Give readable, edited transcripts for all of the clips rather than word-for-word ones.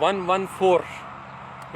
114,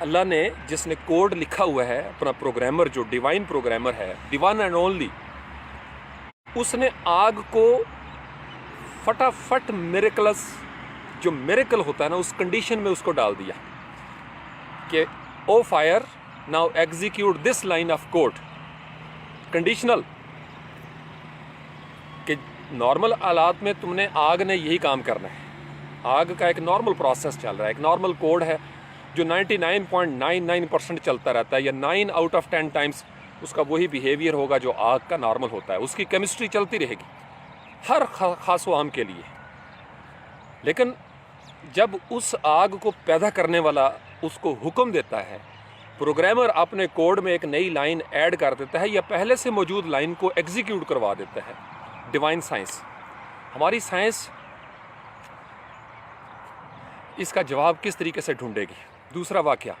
اللہ نے جس نے کوڈ لکھا ہوا ہے، اپنا پروگرامر جو ڈیوائن پروگرامر ہے، ڈیوائن اینڈ اونلی، اس نے آگ کو فٹافٹ میریکلس جو میریکل ہوتا ہے نا، اس کنڈیشن میں اس کو ڈال دیا کہ oh fire now execute this line of code, conditional, کہ نارمل حالات میں تم نے آگ نے یہی کام کرنا ہے. آگ کا ایک نارمل پروسیس چل رہا ہے، ایک نارمل کوڈ ہے جو 99.99% چلتا رہتا ہے، یا 9 آؤٹ آف 10 ٹائمز اس کا وہی بیہیویئر ہوگا جو آگ کا نارمل ہوتا ہے. اس کی کیمسٹری چلتی رہے گی ہر خاص و عام کے لیے. لیکن جب اس آگ کو پیدا کرنے والا اس کو حکم دیتا ہے، پروگرامر اپنے کوڈ میں ایک نئی لائن ایڈ کر دیتا ہے یا پہلے سے موجود لائن کو ایگزیکیوٹ کروا دیتا ہے. ڈیوائن سائنس، ہماری سائنس اس کا جواب کس طریقے سے ڈھونڈے گی؟ دوسرا واقعہ،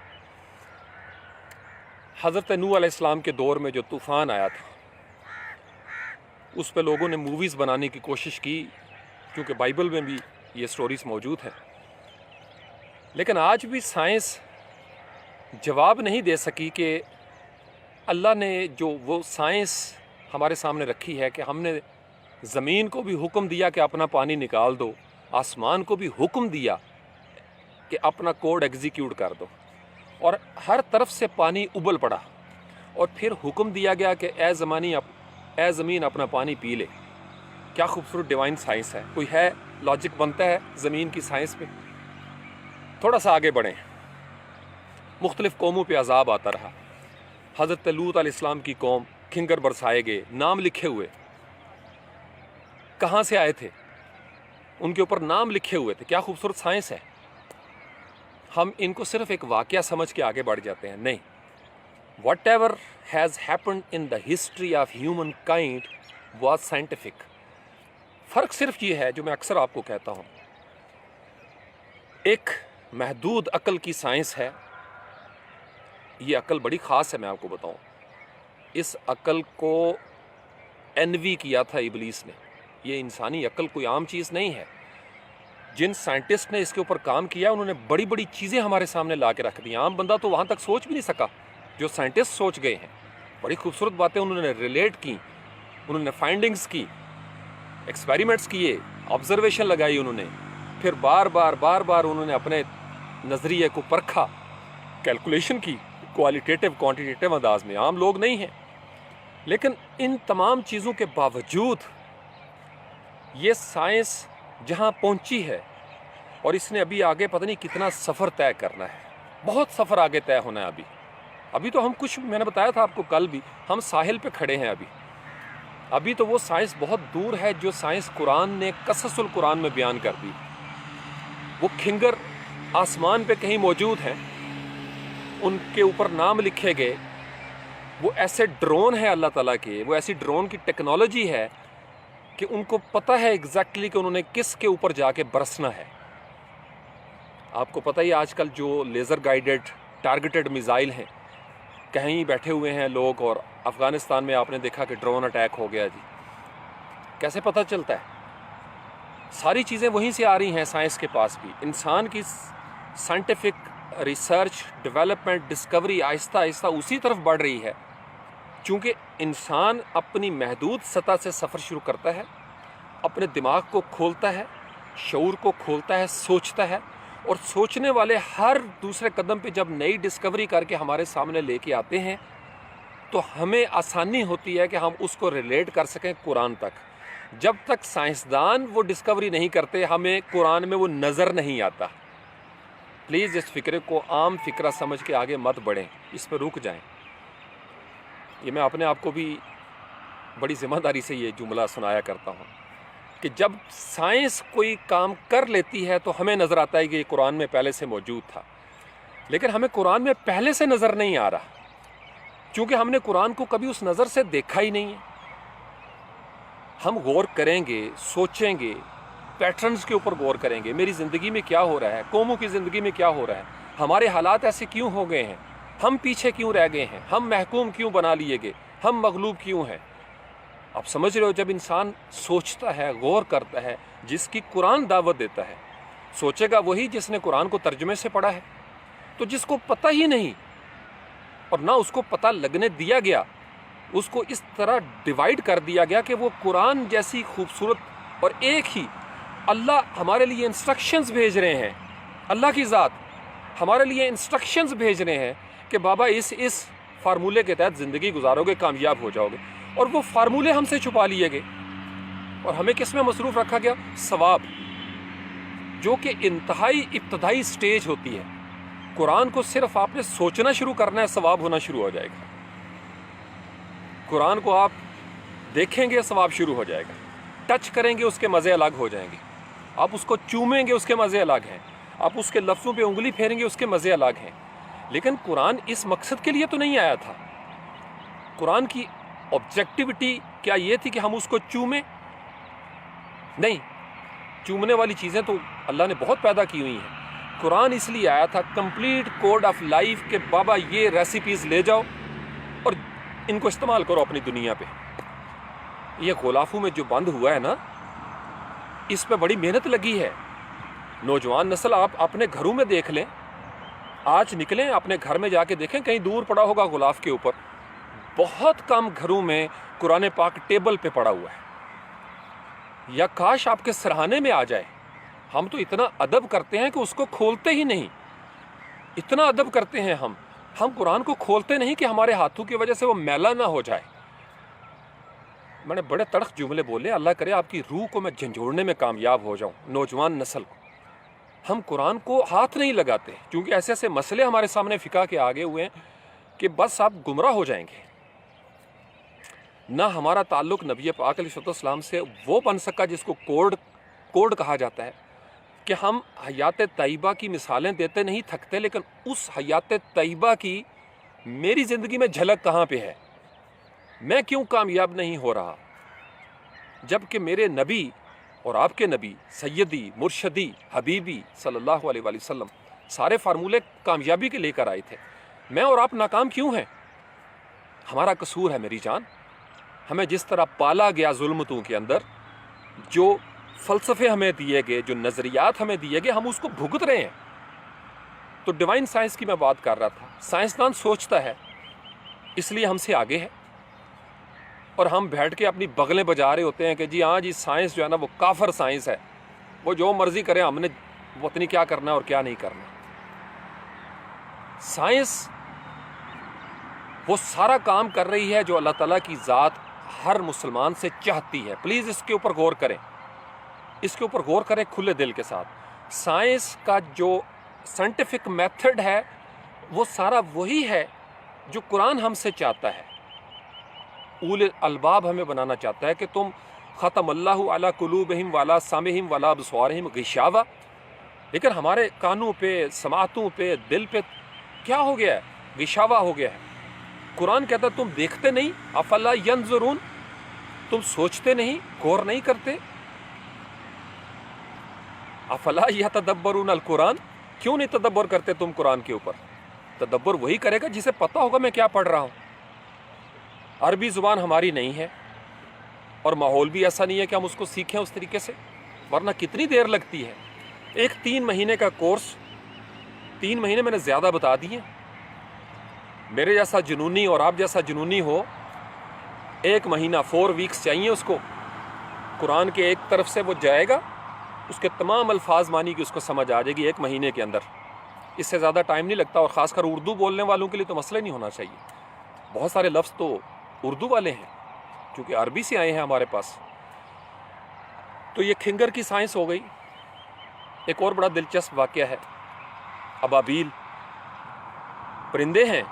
حضرت نوح علیہ السلام کے دور میں جو طوفان آیا تھا، اس پہ لوگوں نے موویز بنانے کی کوشش کی، کیونکہ بائبل میں بھی یہ سٹوریز موجود ہیں. لیکن آج بھی سائنس جواب نہیں دے سکی کہ اللہ نے جو وہ سائنس ہمارے سامنے رکھی ہے کہ ہم نے زمین کو بھی حکم دیا کہ اپنا پانی نکال دو، آسمان کو بھی حکم دیا کہ اپنا کوڈ ایگزیکیوٹ کر دو، اور ہر طرف سے پانی ابل پڑا، اور پھر حکم دیا گیا کہ اے زمین اپنا پانی پی لے. کیا خوبصورت ڈیوائن سائنس ہے! کوئی ہے لاجک بنتا ہے زمین کی سائنس پہ؟ تھوڑا سا آگے بڑھیں. مختلف قوموں پہ عذاب آتا رہا. حضرت لوط علیہ السلام کی قوم، کھنگر برسائے گئے، نام لکھے ہوئے. کہاں سے آئے تھے؟ ان کے اوپر نام لکھے ہوئے تھے. کیا خوبصورت سائنس ہے! ہم ان کو صرف ایک واقعہ سمجھ کے آگے بڑھ جاتے ہیں. نہیں، what ever has happened in the history of human kind was scientific. فرق صرف یہ ہے جو میں اکثر آپ کو کہتا ہوں، ایک محدود عقل کی سائنس ہے. یہ عقل بڑی خاص ہے، میں آپ کو بتاؤں. اس عقل کو انوی کیا تھا ابلیس نے. یہ انسانی عقل کوئی عام چیز نہیں ہے. جن سائنٹسٹ نے اس کے اوپر کام کیا، انہوں نے بڑی بڑی چیزیں ہمارے سامنے لا کے رکھ دی. عام بندہ تو وہاں تک سوچ بھی نہیں سکا جو سائنٹسٹ سوچ گئے ہیں. بڑی خوبصورت باتیں انہوں نے ریلیٹ کی، انہوں نے فائنڈنگز کی، ایکسپیریمنٹس کیے، آبزرویشن لگائی انہوں نے، پھر بار بار انہوں نے اپنے نظریے کو پرکھا، کیلکولیشن کی، کوالیٹیٹیو کوانٹیٹیو انداز میں. عام لوگ نہیں ہیں. لیکن ان تمام چیزوں کے باوجود یہ سائنس جہاں پہنچی ہے، اور اس نے ابھی آگے پتہ نہیں کتنا سفر طے کرنا ہے. بہت سفر آگے طے ہونا ہے. ابھی تو ہم کچھ، میں نے بتایا تھا آپ کو کل بھی، ہم ساحل پہ کھڑے ہیں. ابھی تو وہ سائنس بہت دور ہے جو سائنس قرآن نے قصص القرآن میں بیان کر دی. وہ کھنگر آسمان پہ کہیں موجود ہیں، ان کے اوپر نام لکھے گئے. وہ ایسے ڈرون ہیں اللہ تعالیٰ کے، وہ ایسی ڈرون کی ٹیکنالوجی ہے کہ ان کو پتہ ہے ایگزیکٹلی کہ انہوں نے کس کے اوپر جا کے برسنا ہے. آپ کو پتہ ہی آج کل جو لیزر گائیڈڈ ٹارگیٹڈ میزائل ہیں، کہیں بیٹھے ہوئے ہیں لوگ، اور افغانستان میں آپ نے دیکھا کہ ڈرون اٹیک ہو گیا. جی کیسے پتہ چلتا ہے؟ ساری چیزیں وہیں سے آ رہی ہیں سائنس کے پاس بھی. انسان کی سائنٹیفک ریسرچ، ڈیولپمنٹ، ڈسکوری آہستہ آہستہ اسی طرف بڑھ رہی ہے. چونکہ انسان اپنی محدود سطح سے سفر شروع کرتا ہے، اپنے دماغ کو کھولتا ہے، شعور کو کھولتا ہے، سوچتا ہے، اور سوچنے والے ہر دوسرے قدم پہ جب نئی ڈسکوری کر کے ہمارے سامنے لے کے آتے ہیں تو ہمیں آسانی ہوتی ہے کہ ہم اس کو ریلیٹ کر سکیں قرآن تک. جب تک سائنسدان وہ ڈسکوری نہیں کرتے، ہمیں قرآن میں وہ نظر نہیں آتا. پلیز اس فکرے کو عام فکرہ سمجھ کے آگے مت بڑھیں، اس پہ رک جائیں. یہ میں اپنے آپ کو بھی بڑی ذمہ داری سے یہ جملہ سنایا کرتا ہوں کہ جب سائنس کوئی کام کر لیتی ہے تو ہمیں نظر آتا ہے کہ یہ قرآن میں پہلے سے موجود تھا. لیکن ہمیں قرآن میں پہلے سے نظر نہیں آ رہا، چونکہ ہم نے قرآن کو کبھی اس نظر سے دیکھا ہی نہیں ہے. ہم غور کریں گے، سوچیں گے، پیٹرنز کے اوپر غور کریں گے. میری زندگی میں کیا ہو رہا ہے، قوموں کی زندگی میں کیا ہو رہا ہے، ہمارے حالات ایسے کیوں ہو گئے ہیں، ہم پیچھے کیوں رہ گئے ہیں، ہم محکوم کیوں بنا لیے گئے، ہم مغلوب کیوں ہیں. آپ سمجھ رہے ہو، جب انسان سوچتا ہے، غور کرتا ہے، جس کی قرآن دعوت دیتا ہے، سوچے گا وہی جس نے قرآن کو ترجمے سے پڑھا ہے. تو جس کو پتہ ہی نہیں اور نہ اس کو پتہ لگنے دیا گیا، اس کو اس طرح ڈیوائیڈ کر دیا گیا کہ وہ قرآن جیسی خوبصورت اور ایک ہی اللہ ہمارے لیے انسٹرکشنز بھیج رہے ہیں، اللہ کی ذات ہمارے لیے انسٹرکشنز بھیج رہے ہیں کہ بابا اس فارمولے کے تحت زندگی گزارو گے، کامیاب ہو جاؤ گے، اور وہ فارمولے ہم سے چھپا لیے گئے اور ہمیں کس میں مصروف رکھا گیا؟ ثواب، جو کہ انتہائی ابتدائی سٹیج ہوتی ہے۔ قرآن کو صرف آپ نے سوچنا شروع کرنا ہے، ثواب ہونا شروع ہو جائے گا۔ قرآن کو آپ دیکھیں گے، ثواب شروع ہو جائے گا۔ ٹچ کریں گے، اس کے مزے الگ ہو جائیں گے۔ آپ اس کو چومیں گے، اس کے مزے الگ ہیں۔ آپ اس کے لفظوں پہ انگلی پھیریں گے، اس کے مزے الگ ہیں۔ لیکن قرآن اس مقصد کے لیے تو نہیں آیا تھا۔ قرآن کی آبجیکٹیوٹی کیا یہ تھی کہ ہم اس کو چومیں؟ نہیں، چومنے والی چیزیں تو اللہ نے بہت پیدا کی ہوئی ہیں۔ قرآن اس لیے آیا تھا کمپلیٹ کوڈ آف لائف کہ بابا یہ ریسیپیز لے جاؤ اور ان کو استعمال کرو اپنی دنیا پہ۔ یہ غلافوں میں جو بند ہوا ہے نا، اس پہ بڑی محنت لگی ہے۔ نوجوان نسل آپ اپنے گھروں میں دیکھ لیں، آج نکلیں اپنے گھر میں جا کے دیکھیں، کہیں دور پڑا ہوگا غلاف کے اوپر۔ بہت کم گھروں میں قرآن پاک ٹیبل پہ پڑا ہوا ہے، یا کاش آپ کے سرہانے میں آ جائے۔ ہم تو اتنا ادب کرتے ہیں کہ اس کو کھولتے ہی نہیں، اتنا ادب کرتے ہیں ہم قرآن کو کھولتے نہیں کہ ہمارے ہاتھوں کی وجہ سے وہ میلا نہ ہو جائے۔ میں نے بڑے تڑخ جملے بولے، اللہ کرے آپ کی روح کو میں جھنجھوڑنے میں کامیاب ہو جاؤں، نوجوان نسل کو۔ ہم قرآن کو ہاتھ نہیں لگاتے کیونکہ ایسے ایسے مسئلے ہمارے سامنے فقہ کے آگے ہوئے ہیں کہ بس آپ گمراہ ہو جائیں گے۔ نہ ہمارا تعلق نبی پاک علیہ السلام سے وہ بن سکا جس کو کوڈ کہا جاتا ہے، کہ ہم حیات طیبہ کی مثالیں دیتے نہیں تھکتے، لیکن اس حیات طیبہ کی میری زندگی میں جھلک کہاں پہ ہے؟ میں کیوں کامیاب نہیں ہو رہا؟ جبکہ میرے نبی اور آپ کے نبی سیدی مرشدی حبیبی صلی اللہ علیہ وآلہ وسلم سارے فارمولے کامیابی کے لے کر آئے تھے۔ میں اور آپ ناکام کیوں ہیں؟ ہمارا قصور ہے میری جان۔ ہمیں جس طرح پالا گیا ظلمتوں کے اندر، جو فلسفے ہمیں دیے گئے، جو نظریات ہمیں دیے گئے، ہم اس کو بھگت رہے ہیں۔ تو ڈیوائن سائنس کی میں بات کر رہا تھا۔ سائنسدان سوچتا ہے، اس لیے ہم سے آگے ہے، اور ہم بیٹھ کے اپنی بغلیں بجا رہے ہوتے ہیں کہ جی ہاں جی سائنس جو ہے نا وہ کافر سائنس ہے، وہ جو مرضی کرے، ہم نے وطنی کیا کرنا ہے اور کیا نہیں کرنا۔ سائنس وہ سارا کام کر رہی ہے جو اللہ تعالیٰ کی ذات ہر مسلمان سے چاہتی ہے۔ پلیز اس کے اوپر غور کریں، اس کے اوپر غور کریں کھلے دل کے ساتھ۔ سائنس کا جو سائنٹیفک میتھڈ ہے وہ سارا وہی ہے جو قرآن ہم سے چاہتا ہے۔ اول الباب ہمیں بنانا چاہتا ہے کہ تم ختم اللہ علی قلوبہم وعلی سمعہم وعلی ابصارہم غشاوہ، لیکن ہمارے کانوں پہ، سماعتوں پہ، دل پہ کیا ہو گیا ہے؟ غشاوہ ہو گیا ہے۔ قرآن کہتا ہے تم دیکھتے نہیں، افلا ینظرون، تم سوچتے نہیں، غور نہیں کرتے۔ افلا یتدبرون القرآن، کیوں نہیں تدبر کرتے تم قرآن کے اوپر؟ تدبر وہی کرے گا جسے پتہ ہوگا میں کیا پڑھ رہا ہوں۔ عربی زبان ہماری نہیں ہے، اور ماحول بھی ایسا نہیں ہے کہ ہم اس کو سیکھیں اس طریقے سے، ورنہ کتنی دیر لگتی ہے۔ ایک 3 مہینے کا کورس، 3 مہینے میں نے زیادہ بتا دیے۔ میرے جیسا جنونی اور آپ جیسا جنونی ہو، 1 مہینہ 4 ویکس چاہیے اس کو۔ قرآن کے ایک طرف سے وہ جائے گا، اس کے تمام الفاظ مانی کہ اس کو سمجھ آ جائے گی 1 مہینے کے اندر۔ اس سے زیادہ ٹائم نہیں لگتا، اور خاص کر اردو بولنے والوں کے لیے تو مسئلہ نہیں ہونا چاہیے۔ بہت سارے لفظ تو اردو والے ہیں کیونکہ عربی سے آئے ہیں ہمارے پاس۔ تو یہ کھنگر کی سائنس ہو گئی۔ ایک اور بڑا دلچسپ واقعہ ہے، ابابیل پرندے ہیں۔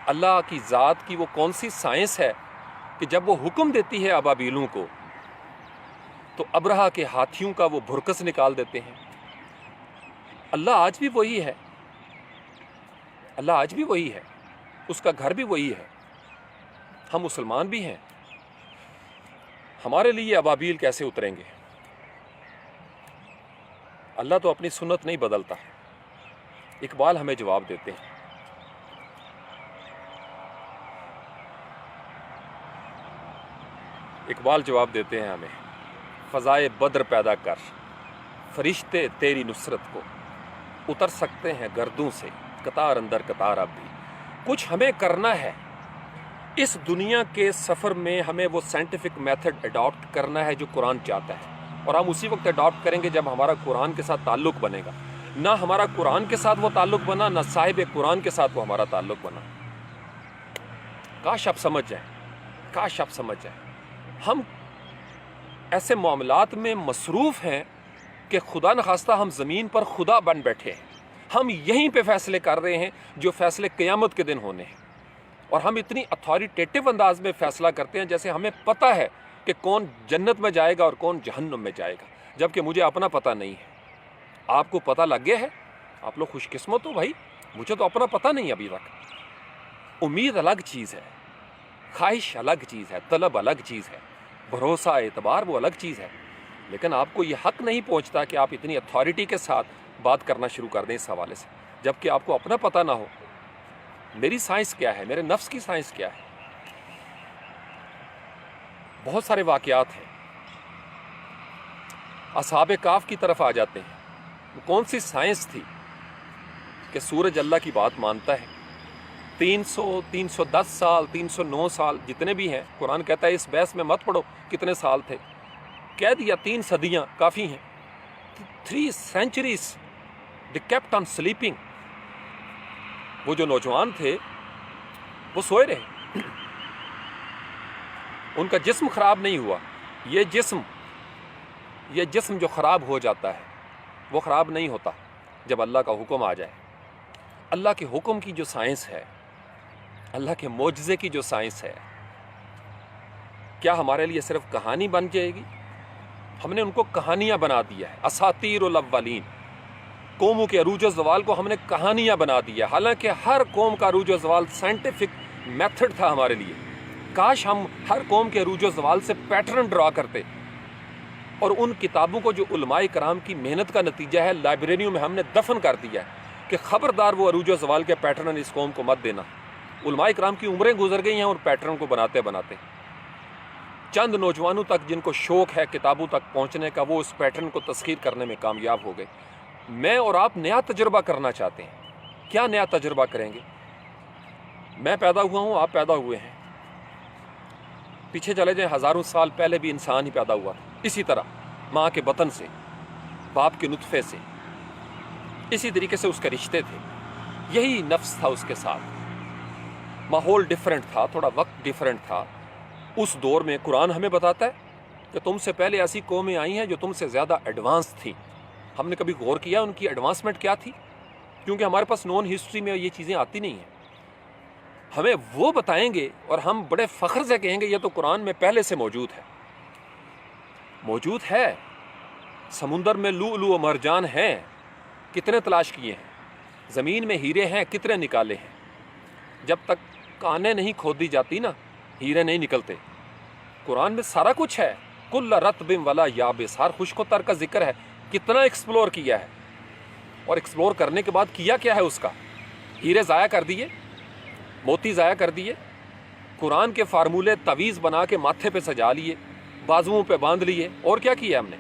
اللہ کی ذات کی وہ کون سی سائنس ہے کہ جب وہ حکم دیتی ہے ابابیلوں کو تو ابرہہ کے ہاتھیوں کا وہ بھرکس نکال دیتے ہیں۔ اللہ آج بھی وہی ہے، اللہ آج بھی وہی ہے، اس کا گھر بھی وہی ہے۔ ہم مسلمان بھی ہیں، ہمارے لیے ابابیل کیسے اتریں گے؟ اللہ تو اپنی سنت نہیں بدلتا۔ اقبال ہمیں جواب دیتے ہیں، اقبال جواب دیتے ہیں ہمیں، فضائے بدر پیدا کر فرشتے تیری نصرت کو، اتر سکتے ہیں گردوں سے، قطار اندر قطار اب بھی کچھ ہمیں کرنا ہے۔ اس دنیا کے سفر میں ہمیں وہ سائنٹیفک میتھڈ اڈاپٹ کرنا ہے جو قرآن چاہتا ہے، اور ہم اسی وقت اڈاپٹ کریں گے جب ہمارا قرآن کے ساتھ تعلق بنے گا۔ نہ ہمارا قرآن کے ساتھ وہ تعلق بنا، نہ صاحب قرآن کے ساتھ وہ ہمارا تعلق بنا۔ کاش آپ سمجھ جائیں، کاش آپ سمجھ جائیں۔ ہم ایسے معاملات میں مصروف ہیں کہ خدا نخواستہ ہم زمین پر خدا بن بیٹھے ہیں۔ ہم یہیں پہ فیصلے کر رہے ہیں جو فیصلے قیامت کے دن ہونے ہیں، اور ہم اتنی اتھارٹیٹیو انداز میں فیصلہ کرتے ہیں جیسے ہمیں پتہ ہے کہ کون جنت میں جائے گا اور کون جہنم میں جائے گا، جبکہ مجھے اپنا پتہ نہیں ہے۔ آپ کو پتہ لگ گیا ہے؟ آپ لوگ خوش قسمت ہو بھائی، مجھے تو اپنا پتہ نہیں ابھی تک۔ امید الگ چیز ہے، خواہش الگ چیز ہے، طلب الگ چیز ہے، بھروسہ اعتبار وہ الگ چیز ہے، لیکن آپ کو یہ حق نہیں پہنچتا کہ آپ اتنی اتھارٹی کے ساتھ بات کرنا شروع کر دیں اس حوالے سے، جبکہ آپ کو اپنا پتہ نہ ہو۔ میری سائنس کیا ہے، میرے نفس کی سائنس کیا ہے؟ بہت سارے واقعات ہیں۔ اصحاب کہف کی طرف آ جاتے ہیں۔ وہ کون سی سائنس تھی کہ سورج اللہ کی بات مانتا ہے؟ 310 سال، 309 سال جتنے بھی ہیں، قرآن کہتا ہے اس بحث میں مت پڑھو کتنے سال تھے، کہہ دیا 3 صدیاں کافی ہیں۔ 3 centuries they kept on sleeping۔ وہ جو نوجوان تھے وہ سوئے رہے، ان کا جسم خراب نہیں ہوا۔ یہ جسم جو خراب ہو جاتا ہے وہ خراب نہیں ہوتا جب اللہ کا حکم آ جائے۔ اللہ کے حکم کی جو سائنس ہے، اللہ کے معجزے کی جو سائنس ہے، کیا ہمارے لیے صرف کہانی بن جائے گی؟ ہم نے ان کو کہانیاں بنا دیا ہے۔ اساطیر الاولین، قوموں کے عروج و زوال کو ہم نے کہانیاں بنا دیا، حالانکہ ہر قوم کا عروج و زوال سائنٹیفک میتھڈ تھا ہمارے لیے۔ کاش ہم ہر قوم کے عروج و زوال سے پیٹرن ڈرا کرتے، اور ان کتابوں کو جو علماء کرام کی محنت کا نتیجہ ہے لائبریریوں میں ہم نے دفن کر دیا ہے کہ خبردار وہ عروج و زوال کے پیٹرن اس قوم کو مت دینا۔ علماء کرام کی عمریں گزر گئی ہیں اور پیٹرن کو بناتے بناتے چند نوجوانوں تک جن کو شوق ہے کتابوں تک پہنچنے کا، وہ اس پیٹرن کو تسخیر کرنے میں کامیاب ہو گئے۔ میں اور آپ نیا تجربہ کرنا چاہتے ہیں، کیا نیا تجربہ کریں گے؟ میں پیدا ہوا ہوں، آپ پیدا ہوئے ہیں، پیچھے چلے جائیں ہزاروں سال پہلے بھی انسان ہی پیدا ہوا اسی طرح، ماں کے بطن سے، باپ کے نطفے سے، اسی طریقے سے اس کے رشتے تھے، یہی نفس تھا اس کے ساتھ۔ ماحول ڈیفرنٹ تھا، تھوڑا وقت ڈیفرنٹ تھا۔ اس دور میں قرآن ہمیں بتاتا ہے کہ تم سے پہلے ایسی قومیں آئی ہیں جو تم سے زیادہ ایڈوانس تھیں۔ ہم نے کبھی غور کیا ان کی ایڈوانسمنٹ کیا تھی؟ کیونکہ ہمارے پاس نون ہسٹری میں یہ چیزیں آتی نہیں ہیں۔ ہمیں وہ بتائیں گے اور ہم بڑے فخر سے کہیں گے یہ تو قرآن میں پہلے سے موجود ہے۔ موجود ہے، سمندر میں لؤلؤ و مرجان ہیں، کتنے تلاش کیے ہیں، زمین میں ہیرے ہیں، کتنے نکالے ہیں۔ جب تک کانیں نہیں کھودی جاتی نا، ہیرے نہیں نکلتے۔ قرآن میں سارا کچھ ہے، کل رطب ولا یابس، ہر خشک و تر کا ذکر ہے۔ کتنا ایکسپلور کیا ہے، اور ایکسپلور کرنے کے بعد کیا کیا ہے اس کا؟ ہیرے ضائع کر دیے، موتی ضائع کر دیے، قرآن کے فارمولے تعویذ بنا کے ماتھے پہ سجا لیے، بازوؤں پہ باندھ لیے، اور کیا کیا ہم نے؟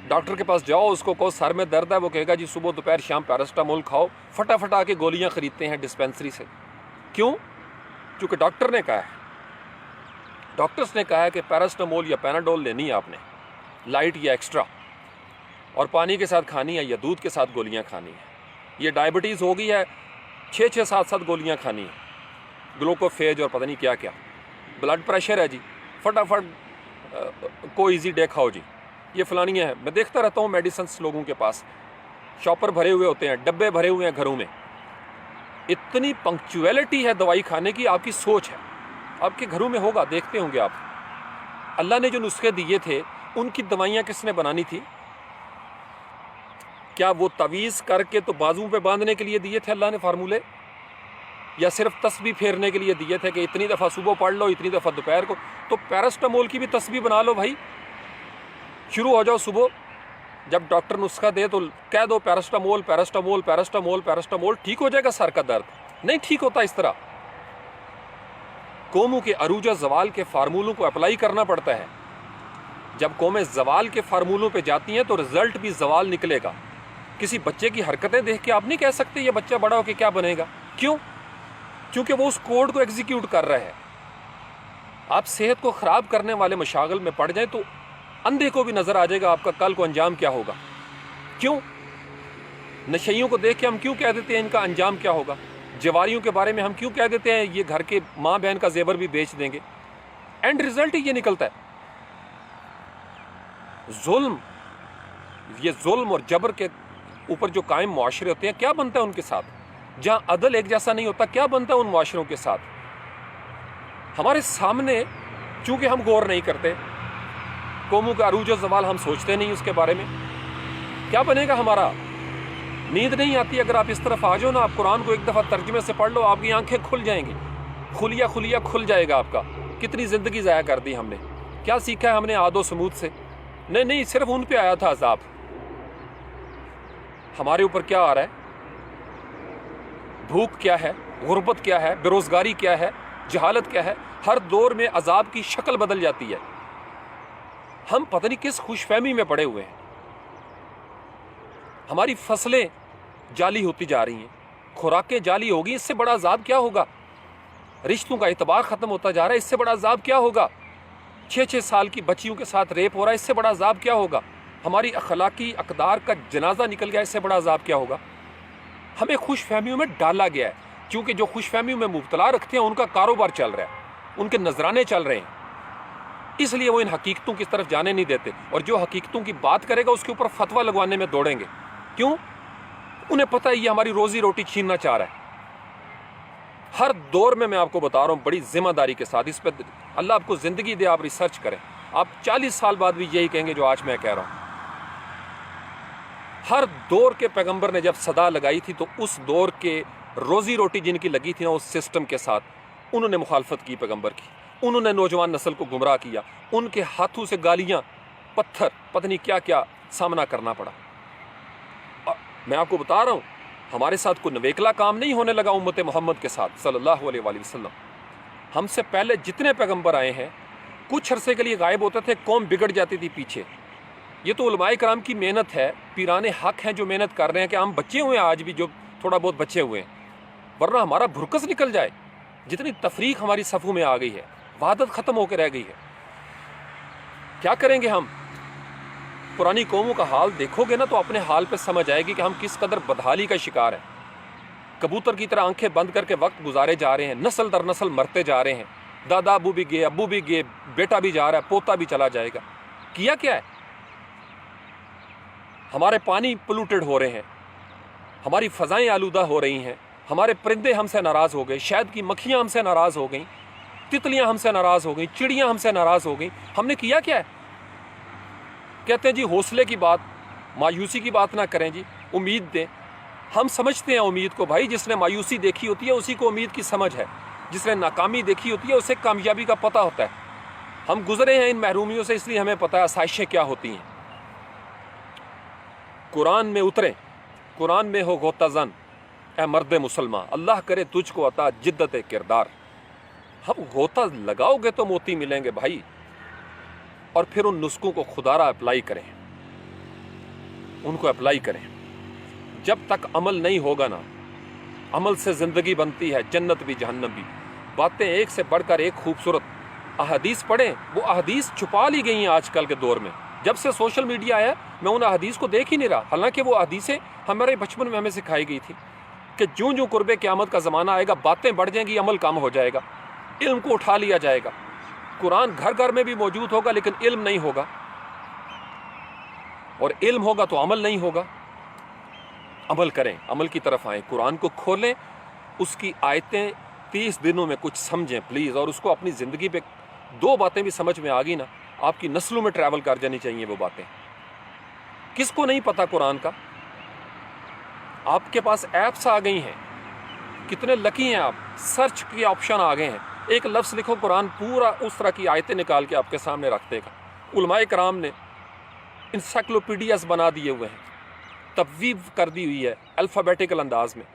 ڈاکٹر کے پاس جاؤ، اس کو کہو سر میں درد ہے، وہ کہے گا جی صبح دوپہر شام پیراسٹامول کھاؤ، فٹافٹ آ کے گولیاں خریدتے ہیں ڈسپینسری سے۔ کیوں؟ چونکہ ڈاکٹر نے کہا ہے، ڈاکٹرز نے کہا ہے کہ پیراسٹامول یا پیناڈول لینی ہے آپ نے، لائٹ یا ایکسٹرا، اور پانی کے ساتھ کھانی ہے یا دودھ کے ساتھ گولیاں کھانی ہے۔ یہ ڈائبٹیز ہو گئی ہے، 6 7 گولیاں کھانی ہیں، گلوکوفیج اور پتہ نہیں کیا کیا۔ بلڈ پریشر ہے جی، فٹافٹ کوئی ایزی ڈے کھاؤ جی، یہ فلانیاں ہیں۔ میں دیکھتا رہتا ہوں میڈیسنس لوگوں کے پاس، شاپر بھرے ہوئے ہوتے ہیں، ڈبے بھرے ہوئے ہیں گھروں میں۔ اتنی پنکچویلٹی ہے دوائی کھانے کی، آپ کی سوچ ہے، آپ کے گھروں میں ہوگا، دیکھتے ہوں گے آپ۔ اللہ نے جو نسخے دیے تھے ان کی دوائیاں کس نے بنانی تھی؟ کیا وہ تعویذ کر کے تو بازو پہ باندھنے کے لیے دیے تھے اللہ نے فارمولے، یا صرف تسبیح پھیرنے کے لیے دیے تھے کہ اتنی دفعہ صبح پڑھ لو، اتنی دفعہ دوپہر کو؟ تو پیراسٹامول کی بھی تسبیح بنا لو بھائی، شروع ہو جاؤ صبح، جب ڈاکٹر نسخہ دے تو کہہ دو پیراسٹامول پیراسٹامول پیراسٹامول پیراسٹامول، ٹھیک ہو جائے گا سر کا درد؟ نہیں ٹھیک ہوتا اس طرح۔ قوموں کے عروج و زوال کے فارمولوں کو اپلائی کرنا پڑتا ہے۔ جب قومیں زوال کے فارمولوں پہ جاتی ہیں تو رزلٹ بھی زوال نکلے گا۔ کسی بچے کی حرکتیں دیکھ کے آپ نہیں کہہ سکتے یہ بچہ بڑا ہو کے کیا بنے گا. کیوں؟ کیونکہ وہ اس کوڈ کو ایگزیکیوٹ کر رہا ہے. آپ صحت کو خراب کرنے والے مشاغل میں پڑ جائیں تو اندھے کو بھی نظر آ جائے گا آپ کا کل کو انجام کیا ہوگا. کیوں؟ نشئیوں کو دیکھ کے ہم کیوں کہہ دیتے ہیں ان کا انجام کیا ہوگا؟ جواریوں کے بارے میں ہم کیوں کہہ دیتے ہیں یہ گھر کے ماں بہن کا زیور بھی بیچ دیں گے؟ اینڈ ریزلٹ ہی یہ نکلتا ہے. یہ ظلم اور جبر کے اوپر جو قائم معاشرے ہوتے ہیں کیا بنتا ہے ان کے ساتھ؟ جہاں عدل ایک جیسا نہیں ہوتا کیا بنتا ہے ان معاشروں کے ساتھ؟ ہمارے سامنے چونکہ ہم غور نہیں کرتے، قوموں کا عروج و زوال ہم سوچتے نہیں اس کے بارے میں، کیا بنے گا ہمارا؟ نیند نہیں آتی اگر آپ اس طرف آ جاؤ نا، آپ قرآن کو ایک دفعہ ترجمے سے پڑھ لو، آپ کی آنکھیں کھل جائیں گی، خلیہ کھل جائے گا آپ کا. کتنی زندگی ضائع کر دی ہم نے. کیا سیکھا ہے ہم نے عاد و سمود سے؟ نہیں صرف ان پہ آیا تھا عذاب. ہمارے اوپر کیا آ رہا ہے؟ بھوک کیا ہے، غربت کیا ہے، بے روزگاری کیا ہے، جہالت کیا ہے. ہر دور میں عذاب کی شکل بدل جاتی ہے. ہم پتہ نہیں کس خوش فہمی میں پڑے ہوئے ہیں. ہماری فصلیں جعلی ہوتی جا رہی ہیں، خوراکیں جعلی ہوگی، اس سے بڑا عذاب کیا ہوگا؟ رشتوں کا اعتبار ختم ہوتا جا رہا ہے، اس سے بڑا عذاب کیا ہوگا؟ 6 سال کی بچیوں کے ساتھ ریپ ہو رہا ہے، اس سے بڑا عذاب کیا ہوگا؟ ہماری اخلاقی اقدار کا جنازہ نکل گیا، اس سے بڑا عذاب کیا ہوگا؟ ہمیں خوش فہمیوں میں ڈالا گیا ہے، کیونکہ جو خوش فہمیوں میں مبتلا رکھتے ہیں ان کا کاروبار چل رہا ہے، ان کے نذرانے چل رہے ہیں، اس لیے وہ ان حقیقتوں کی طرف جانے نہیں دیتے. اور جو حقیقتوں کی بات کرے گا اس کے اوپر فتویٰ لگوانے میں دوڑیں گے. کیوں؟ انہیں پتہ ہے یہ ہماری روزی روٹی چھیننا چاہ رہا ہے. ہر دور میں آپ کو بتا رہا ہوں بڑی ذمہ داری کے ساتھ، اس پہ اللہ آپ کو زندگی دے، آپ ریسرچ کریں، آپ 40 سال بعد بھی یہی کہیں گے جو آج میں کہہ رہا ہوں. ہر دور کے پیغمبر نے جب صدا لگائی تھی تو اس دور کے روزی روٹی جن کی لگی تھی نا اس سسٹم کے ساتھ، انہوں نے مخالفت کی پیغمبر کی، انہوں نے نوجوان نسل کو گمراہ کیا، ان کے ہاتھوں سے گالیاں، پتھر، پتہ نہیں کیا کیا سامنا کرنا پڑا. میں آپ کو بتا رہا ہوں ہمارے ساتھ کوئی نویکلا کام نہیں ہونے لگا امت محمد کے ساتھ صلی اللہ علیہ وآلہ وسلم. ہم سے پہلے جتنے پیغمبر آئے ہیں کچھ عرصے کے لیے غائب ہوتے تھے، قوم بگڑ جاتی تھی پیچھے. یہ تو علماء کرام کی محنت ہے، پیران حق ہیں جو محنت کر رہے ہیں کہ ہم بچے ہوئے ہیں آج بھی، جو تھوڑا بہت بچے ہوئے ہیں، ورنہ ہمارا بھرکس نکل جائے. جتنی تفریق ہماری صفوں میں آ گئی ہے، وحدت ختم ہو کے رہ گئی ہے. کیا کریں گے ہم؟ پرانی قوموں کا حال دیکھو گے نا تو اپنے حال پہ سمجھ آئے گی کہ ہم کس قدر بدحالی کا شکار ہیں. کبوتر کی طرح آنکھیں بند کر کے وقت گزارے جا رہے ہیں، نسل در نسل مرتے جا رہے ہیں. دادا ابو بھی گئے، ابو بھی گئے، بیٹا بھی جا رہا ہے، پوتا بھی چلا جائے گا. کیا ہے؟ ہمارے پانی پلوٹڈ ہو رہے ہیں، ہماری فضائیں آلودہ ہو رہی ہیں، ہمارے پرندے ہم سے ناراض ہو گئے، شہد کی مکھیاں ہم سے ناراض ہو گئیں، تتلیاں ہم سے ناراض ہو گئیں، چڑیاں ہم سے ناراض ہو گئیں. ہم نے کیا ہے؟ کہتے ہیں جی حوصلے کی بات، مایوسی کی بات نہ کریں جی، امید دیں. ہم سمجھتے ہیں امید کو بھائی، جس نے مایوسی دیکھی ہوتی ہے اسی کو امید کی سمجھ ہے، جس نے ناکامی دیکھی ہوتی ہے اسے کامیابی کا پتہ ہوتا ہے. ہم گزرے ہیں ان محرومیوں سے، اس لیے ہمیں پتہ ہے آسائشیں کیا ہوتی ہیں. قرآن میں اتریں، قرآن میں ہو غوطہ زن اے مرد مسلمان، اللہ کرے تجھ کو عطا جدت کردار. ہم غوطہ لگاؤ گے تو موتی ملیں گے بھائی، اور پھر ان نسخوں کو خدا را اپلائی کریں، ان کو اپلائی کریں. جب تک عمل نہیں ہوگا نا، عمل سے زندگی بنتی ہے، جنت بھی جہنم بھی. باتیں ایک سے بڑھ کر ایک خوبصورت. احادیث پڑھیں، وہ احادیث چھپا لی گئی ہیں آج کل کے دور میں. جب سے سوشل میڈیا آیا میں ان احادیث کو دیکھ ہی نہیں رہا، حالانکہ وہ احادیثیں ہمارے بچپن میں ہمیں سکھائی گئی تھی کہ جوں جوں قرب قیامت کا زمانہ آئے گا باتیں بڑھ جائیں گی، عمل کم ہو جائے گا، علم کو اٹھا لیا جائے گا. قرآن گھر گھر میں بھی موجود ہوگا لیکن علم نہیں ہوگا، اور علم ہوگا تو عمل نہیں ہوگا. عمل کریں، عمل کی طرف آئیں، قرآن کو کھولیں، اس کی آیتیں 30 دنوں میں کچھ سمجھیں پلیز، اور اس کو اپنی زندگی پہ 2 باتیں بھی سمجھ میں آ گئی نا، آپ کی نسلوں میں ٹریول کر جانی چاہیے وہ باتیں. کس کو نہیں پتا قرآن کا؟ آپ کے پاس ایپس آ گئی ہیں، کتنے لکی ہیں آپ، سرچ کے آپشن آ گئے ہیں. ایک لفظ لکھو قرآن پورا اس طرح کی آیتیں نکال کے آپ کے سامنے رکھ دے گا. علماء کرام نے انسائکلوپیڈیاز بنا دیے ہوئے ہیں، تبویب کر دی ہوئی ہے الفابیٹیکل انداز میں.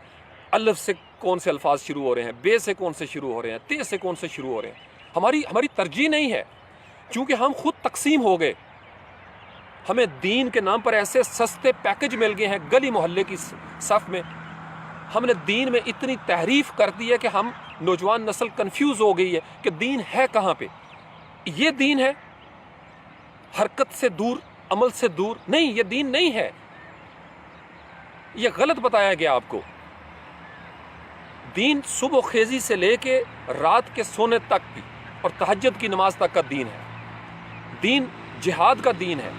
الف سے کون سے الفاظ شروع ہو رہے ہیں، بے سے کون سے شروع ہو رہے ہیں، تے سے کون سے شروع ہو رہے ہیں. ہماری ترجیح نہیں ہے، چونکہ ہم خود تقسیم ہو گئے. ہمیں دین کے نام پر ایسے سستے پیکج مل گئے ہیں گلی محلے کی صف میں. ہم نے دین میں اتنی تحریف کر دی ہے کہ ہم نوجوان نسل کنفیوز ہو گئی ہے کہ دین ہے کہاں پہ. یہ دین ہے حرکت سے دور، عمل سے دور؟ نہیں، یہ دین نہیں ہے، یہ غلط بتایا گیا آپ کو. دین صبح خیزی سے لے کے رات کے سونے تک بھی اور تہجد کی نماز تک کا دین ہے. دین جہاد کا دین ہے،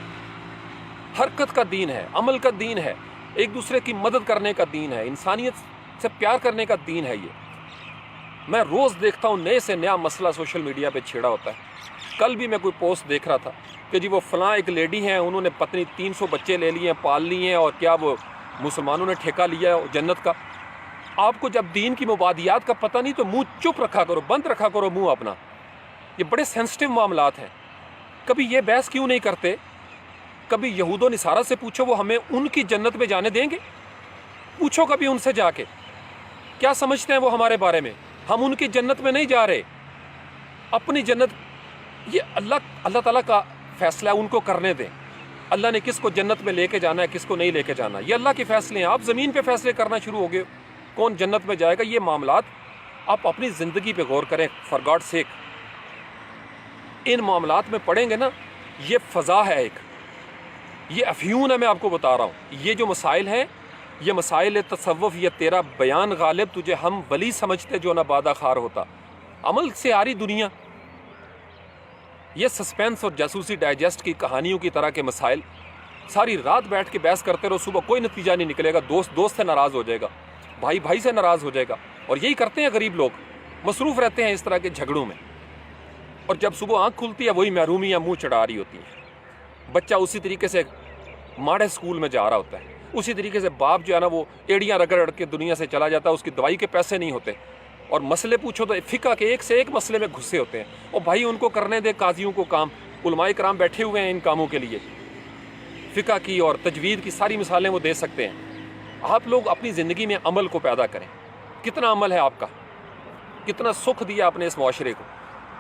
حرکت کا دین ہے، عمل کا دین ہے، ایک دوسرے کی مدد کرنے کا دین ہے، انسانیت سے پیار کرنے کا دین ہے. یہ میں روز دیکھتا ہوں نئے سے نیا مسئلہ سوشل میڈیا پہ چھیڑا ہوتا ہے. کل بھی میں کوئی پوسٹ دیکھ رہا تھا کہ جی وہ فلاں ایک لیڈی ہیں، انہوں نے پتنی 300 بچے لے لیے ہیں، پال لیے ہیں، اور کیا وہ مسلمانوں نے ٹھیکہ لیا ہے جنت کا. آپ کو جب دین کی مبادیات کا پتہ نہیں تو منہ چپ رکھا کرو، بند رکھا کرو منہ اپنا. یہ بڑے سینسٹیو معاملات ہیں. کبھی یہ بحث کیوں نہیں کرتے؟ کبھی یہود و نصارہ سے پوچھو وہ ہمیں ان کی جنت میں جانے دیں گے؟ پوچھو کبھی ان سے جا کے کیا سمجھتے ہیں وہ ہمارے بارے میں. ہم ان کی جنت میں نہیں جا رہے، اپنی جنت یہ اللہ تعالیٰ کا فیصلہ ہے، ان کو کرنے دیں. اللہ نے کس کو جنت میں لے کے جانا ہے، کس کو نہیں لے کے جانا، یہ اللہ کے فیصلے ہیں. آپ زمین پہ فیصلے کرنا شروع ہو گئے کون جنت میں جائے گا. یہ معاملات آپ اپنی زندگی پہ غور کریں فار گاڈ سیک. ان معاملات میں پڑھیں گے نا، یہ فضا ہے ایک، یہ افیون ہے. میں آپ کو بتا رہا ہوں یہ جو مسائل ہیں، یہ مسائل تصوف، یہ تیرا بیان غالب تجھے ہم ولی سمجھتے جو نہ بادہ خار ہوتا. عمل سے آ رہی دنیا، یہ سسپینس اور جاسوسی ڈائجسٹ کی کہانیوں کی طرح کے مسائل. ساری رات بیٹھ کے بحث کرتے رہو، صبح کوئی نتیجہ نہیں نکلے گا. دوست سے ناراض ہو جائے گا، بھائی سے ناراض ہو جائے گا. اور یہی کرتے ہیں غریب لوگ، مصروف رہتے ہیں اس طرح کے جھگڑوں میں. اور جب صبح آنکھ کھلتی ہے وہی محرومیاں منہ چڑھا رہی ہوتی ہیں. بچہ اسی طریقے سے ماڑے اسکول میں جا رہا ہوتا ہے، اسی طریقے سے باپ جو ہے نا وہ ایڑیاں رگڑ کے دنیا سے چلا جاتا ہے، اس کی دوائی کے پیسے نہیں ہوتے. اور مسئلے پوچھو تو فقہ کے ایک سے ایک مسئلے میں گھسے ہوتے ہیں. اور بھائی ان کو کرنے دے قاضیوں کو کام، علماء کرام بیٹھے ہوئے ہیں ان کاموں کے لیے. فقہ کی اور تجوید کی ساری مثالیں وہ دے سکتے ہیں. آپ لوگ اپنی زندگی میں عمل کو پیدا کریں. کتنا عمل ہے آپ کا، کتنا سکھ دیا آپ نے اس معاشرے کو،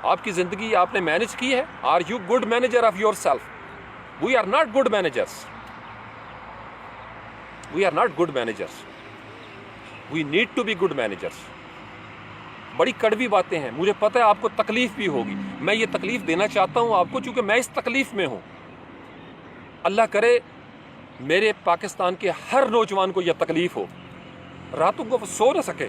آپ کی زندگی آپ نے مینج کی ہے. Are you good manager of your self? We are not good managers, we are not good managers, we need to be good managers. بڑی کڑوی باتیں ہیں، مجھے پتہ ہے آپ کو تکلیف بھی ہوگی. میں یہ تکلیف دینا چاہتا ہوں آپ کو چونکہ میں اس تکلیف میں ہوں. اللہ کرے میرے پاکستان کے ہر نوجوان کو یہ تکلیف ہو، راتوں کو سو نہ سکے.